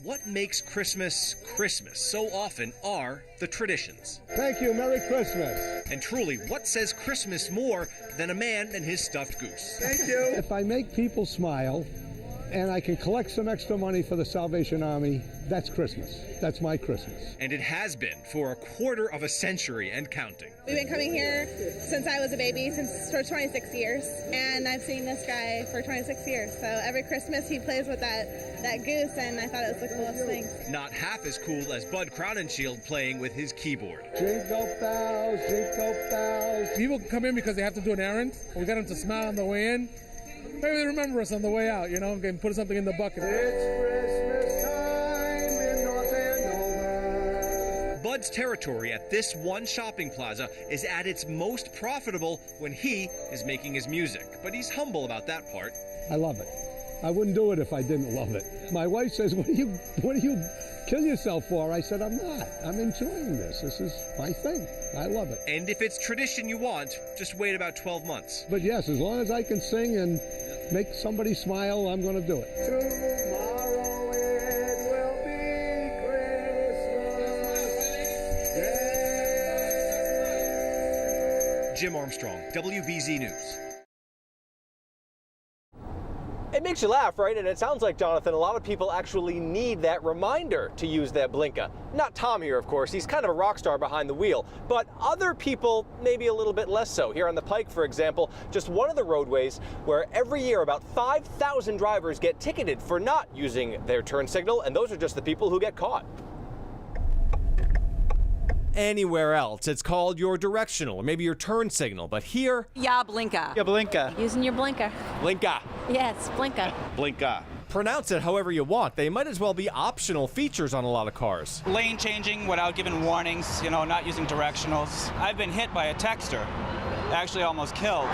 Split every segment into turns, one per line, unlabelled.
what makes Christmas Christmas so often are the traditions.
Thank you. Merry Christmas.
And truly, what says Christmas more than a man and his stuffed goose?
Thank you. If I make people smile and I can collect some extra money for the Salvation Army, that's Christmas. That's my Christmas.
And it has been for a quarter of a century and counting.
We've been coming here since I was a baby, for 26 years, and I've seen this guy for 26 years. So every Christmas he plays with that goose, and I thought it was the coolest thing.
Not half as cool as Bud Crowninshield playing with his keyboard.
Jingle bells, jingle bells.
People come in because they have to do an errand. We got them to smile on the way in. Maybe they remember us on the way out, and put something in the bucket.
It's Christmas time in North Andover.
Bud's territory at this one shopping plaza is at its most profitable when he is making his music. But he's humble about that part.
I love it. I wouldn't do it if I didn't love it. My wife says, what do you kill yourself for? I said, I'm not. I'm enjoying this. This is my thing. I love it.
And if it's tradition you want, just wait about 12 months.
But yes, as long as I can sing and make somebody smile, I'm going to do it. Tomorrow it will be Christmas.
Jim Armstrong, WBZ News.
It makes you laugh, right? And it sounds like, Jonathan, a lot of people actually need that reminder to use that blinker. Not Tom here, of course. He's kind of a rock star behind the wheel. But other people, maybe a little bit less so. Here on the Pike, for example, just one of the roadways where every year about 5,000 drivers get ticketed for not using their turn signal, and those are just the people who get caught. Anywhere else, it's called your directional or maybe your turn signal, but here...
Yeah, blinker.
Yeah, blinker.
Using your blinker.
Blinker.
Yes, blinker.
Blinker. Pronounce it however you want. They might as well be optional features on a lot of cars.
Lane changing without giving warnings, not using directionals. I've been hit by a texter, actually almost killed.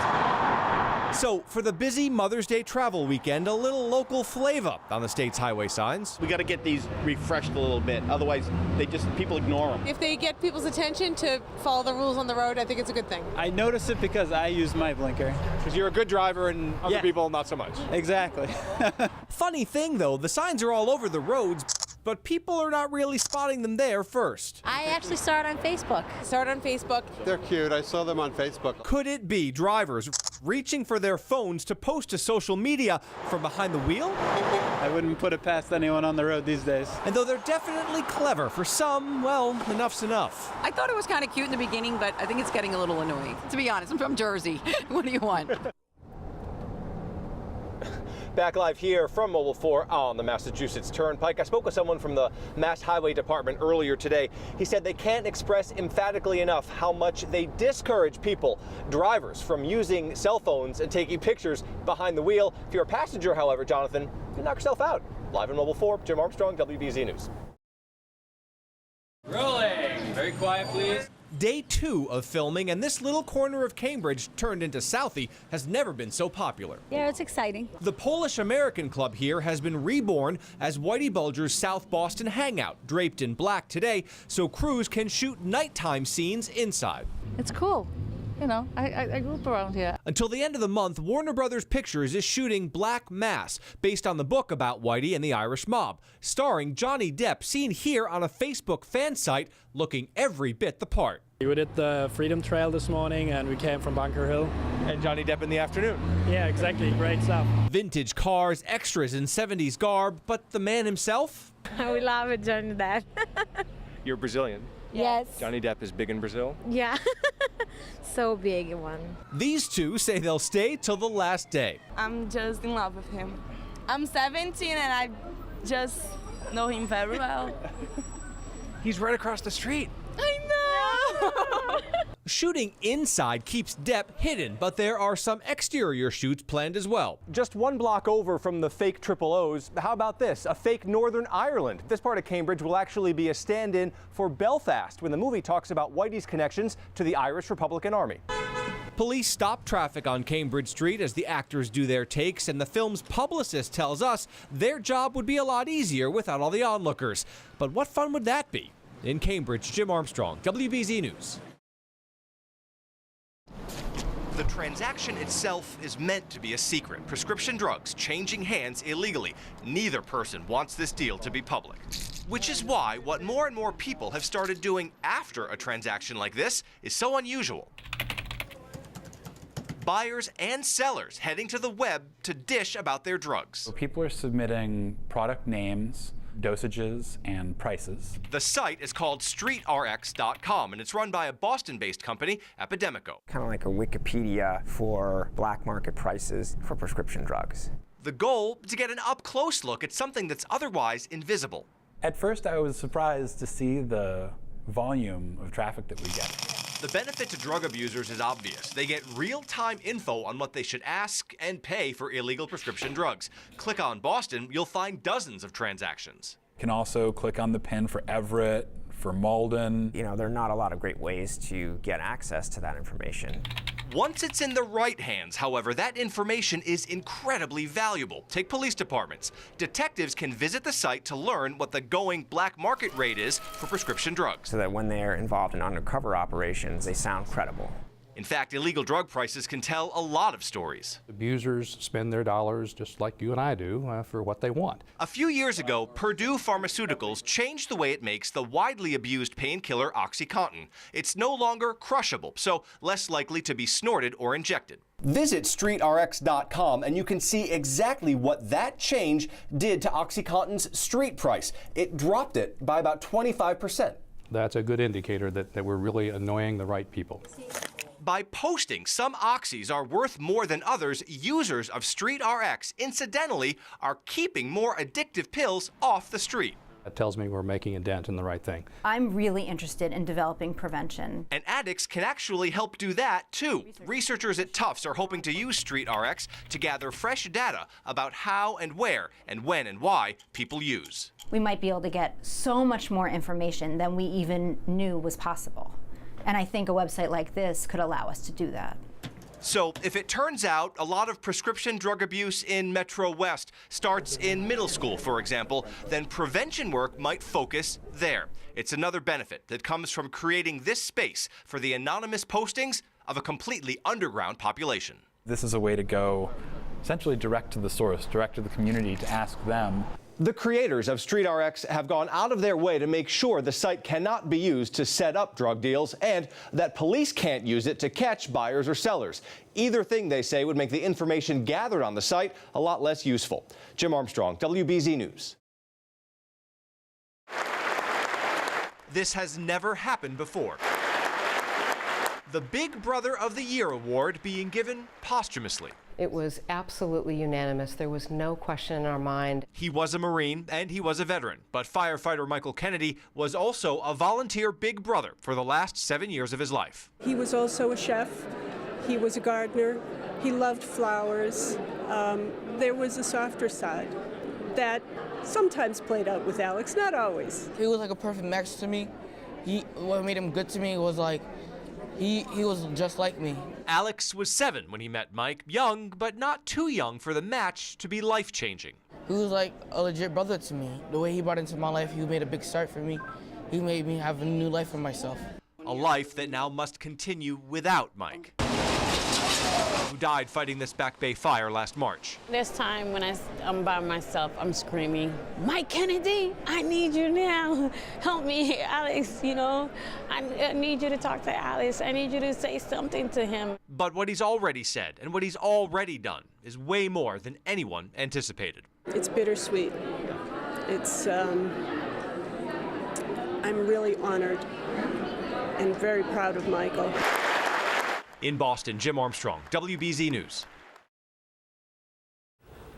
So, for the busy Mother's Day travel weekend, a little local flavor on the state's highway signs.
We got to get these refreshed a little bit, otherwise people ignore them.
If they get people's attention to follow the rules on the road, I think it's a good thing.
I notice it because I use my blinker.
Because you're a good driver and other people not so much.
Exactly.
Funny thing though, the signs are all over the roads, but people are not really spotting them there first.
I actually saw it on Facebook.
They're cute. I saw them on Facebook.
Could it be drivers reaching for their phones to post to social media from behind the wheel?
I wouldn't put it past anyone on the road these days.
And though they're definitely clever, for some, well, enough's enough.
I thought it was kind of cute in the beginning, but I think it's getting a little annoying. To be honest, I'm from Jersey. What do you want?
Back live here from Mobile 4 on the Massachusetts Turnpike. I spoke with someone from the Mass Highway Department earlier today. He said they can't express emphatically enough how much they discourage people, drivers, from using cell phones and taking pictures behind the wheel. If you're a passenger, however, Jonathan, you knock yourself out. Live in Mobile 4, Jim Armstrong, WBZ News.
Rolling. Very quiet, please.
Day 2 of filming, and this little corner of Cambridge, turned into Southie, has never been so popular.
Yeah, it's exciting.
The Polish-American Club here has been reborn as Whitey Bulger's South Boston hangout, draped in black today, so crews can shoot nighttime scenes inside.
It's cool. I grew up around here.
Until the end of the month, Warner Brothers Pictures is shooting Black Mass, based on the book about Whitey and the Irish mob, starring Johnny Depp, seen here on a Facebook fan site, looking every bit the part.
We did the Freedom Trail this morning and we came from Bunker Hill.
And Johnny Depp in the afternoon.
Yeah, exactly. Great stuff.
Vintage cars, extras in 70s garb, but the man himself?
We love it, Johnny Depp.
You're Brazilian.
Yes.
Johnny Depp is big in Brazil.
Yeah. So big one.
These two say they'll stay till the last day.
I'm just in love with him. I'm 17 and I just know him very well.
He's right across the street.
I know!
Shooting inside keeps Depp hidden, but there are some exterior shoots planned as well. Just one block over from the fake Triple O's, how about this? A fake Northern Ireland. This part of Cambridge will actually be a stand-in for Belfast when the movie talks about Whitey's connections to the Irish Republican Army. Police stop traffic on Cambridge Street as the actors do their takes, and the film's publicist tells us their job would be a lot easier without all the onlookers. But what fun would that be? In Cambridge, Jim Armstrong, WBZ News.
The transaction itself is meant to be a secret. Prescription drugs changing hands illegally. Neither person wants this deal to be public. Which is why what more and more people have started doing after a transaction like this is so unusual. Buyers and sellers heading to the web to dish about their drugs.
People are submitting product names, dosages, and prices.
The site is called StreetRx.com, and it's run by a Boston-based company, Epidemico.
Kind of like a Wikipedia for black market prices for prescription drugs.
The goal, to get an up-close look at something that's otherwise invisible.
At first, I was surprised to see the volume of traffic that we get.
The benefit to drug abusers is obvious. They get real-time info on what they should ask and pay for illegal prescription drugs. Click on Boston, you'll find dozens of transactions.
You can also click on the pin for Everett, for Malden.
You know, there are not a lot of great ways to get access to that information.
Once it's in the right hands, however, that information is incredibly valuable. Take police departments. Detectives can visit the site to learn what the going black market rate is for prescription drugs.
So that when they're involved in undercover operations, they sound credible.
In fact, illegal drug prices can tell a lot of stories.
Abusers spend their dollars just like you and I do for what they want.
A few years ago, Purdue Pharmaceuticals changed the way it makes the widely abused painkiller OxyContin. It's no longer crushable, so less likely to be snorted or injected.
Visit StreetRx.com and you can see exactly what that change did to OxyContin's street price. It dropped it by about 25%.
That's a good indicator that we're really annoying the right people.
By posting some oxys are worth more than others, users of StreetRx, incidentally, are keeping more addictive pills off the street.
That tells me we're making a dent in the right thing.
I'm really interested in developing prevention.
And addicts can actually help do that, too. Researchers at Tufts are hoping to use StreetRx to gather fresh data about how and where and when and why people use.
We might be able to get so much more information than we even knew was possible. And I think a website like this could allow us to do that.
So if it turns out a lot of prescription drug abuse in Metro West starts in middle school, for example, then prevention work might focus there. It's another benefit that comes from creating this space for the anonymous postings of a completely underground population.
This is a way to go essentially direct to the source, direct to the community to ask them.
The creators of StreetRx have gone out of their way to make sure the site cannot be used to set up drug deals and that police can't use it to catch buyers or sellers. Either thing, they say, would make the information gathered on the site a lot less useful. Jim Armstrong, WBZ News.
This has never happened before. The Big Brother of the Year award being given posthumously.
It was absolutely unanimous. There was no question in our mind.
He was a Marine and he was a veteran, but firefighter Michael Kennedy was also a volunteer Big Brother for the last 7 years of his life.
He was also a chef. He was a gardener. He loved flowers. There was a softer side that sometimes played out with Alex, not always.
He was like a perfect match to me. What made him good to me was like, he was just like me.
Alex was 7 when he met Mike, young, but not too young for the match to be life-changing.
He was like a legit brother to me. The way he brought into my life, he made a big start for me. He made me have a new life for myself.
A life that now must continue without Mike, who died fighting this Back Bay fire last March.
This time when I'm by myself, I'm screaming, Mike Kennedy, I need you now. Help me, Alex, you know. I need you to talk to Alex. I need you to say something to him.
But what he's already said and what he's already done is way more than anyone anticipated.
It's bittersweet. It's, I'm really honored and very proud of Michael.
In Boston, Jim Armstrong, WBZ News.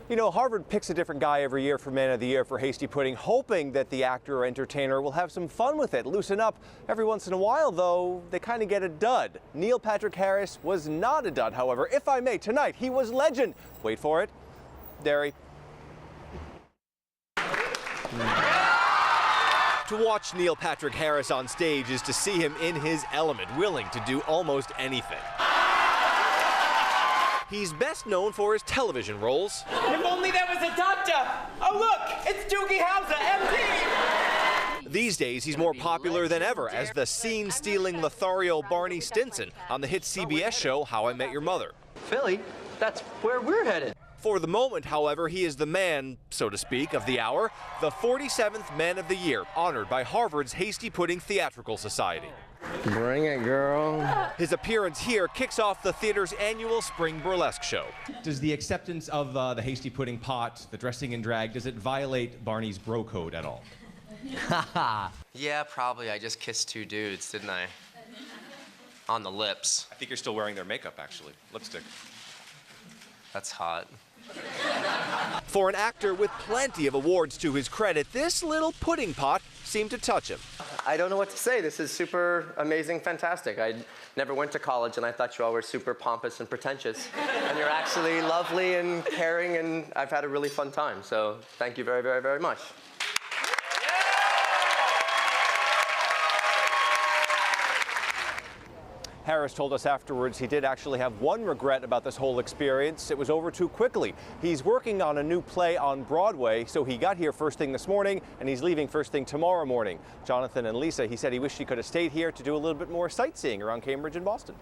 You know, Harvard picks a different guy every year for Man of the Year for Hasty Pudding, hoping that the actor or entertainer will have some fun with it, loosen up. Every once in a while, though, they kind of get a dud. Neil Patrick Harris was not a dud, however. If I may, tonight, he was legend. Wait for it. Derry. To watch Neil Patrick Harris on stage is to see him in his element, willing to do almost anything. He's best known for his television roles.
If only there was a doctor! Oh look, it's Doogie Howser, MD!
These days, he's more popular than ever as the scene-stealing Lothario Barney Stinson on the hit CBS show How I Met Your Mother.
Philly? That's where we're headed.
For the moment, however, he is the man, so to speak, of the hour, the 47th Man of the Year, honored by Harvard's Hasty Pudding Theatrical Society.
Bring it, girl.
His appearance here kicks off the theater's annual spring burlesque show.
Does the acceptance of the Hasty Pudding pot, the dressing in drag, does it violate Barney's bro code at all?
Yeah, probably. I just kissed 2 dudes, didn't I? On the lips.
I think you're still wearing their makeup, actually. Lipstick.
That's hot.
For an actor with plenty of awards to his credit, this little pudding pot seemed to touch him.
I don't know what to say. This is super amazing, fantastic. I never went to college, and I thought you all were super pompous and pretentious. And you're actually lovely and caring, and I've had a really fun time. So thank you very, very, very much.
Harris told us afterwards he did actually have one regret about this whole experience. It was over too quickly. He's working on a new play on Broadway, so he got here first thing this morning, and he's leaving first thing tomorrow morning. Jonathan and Lisa, he said he wished he could have stayed here to do a little bit more sightseeing around Cambridge and Boston.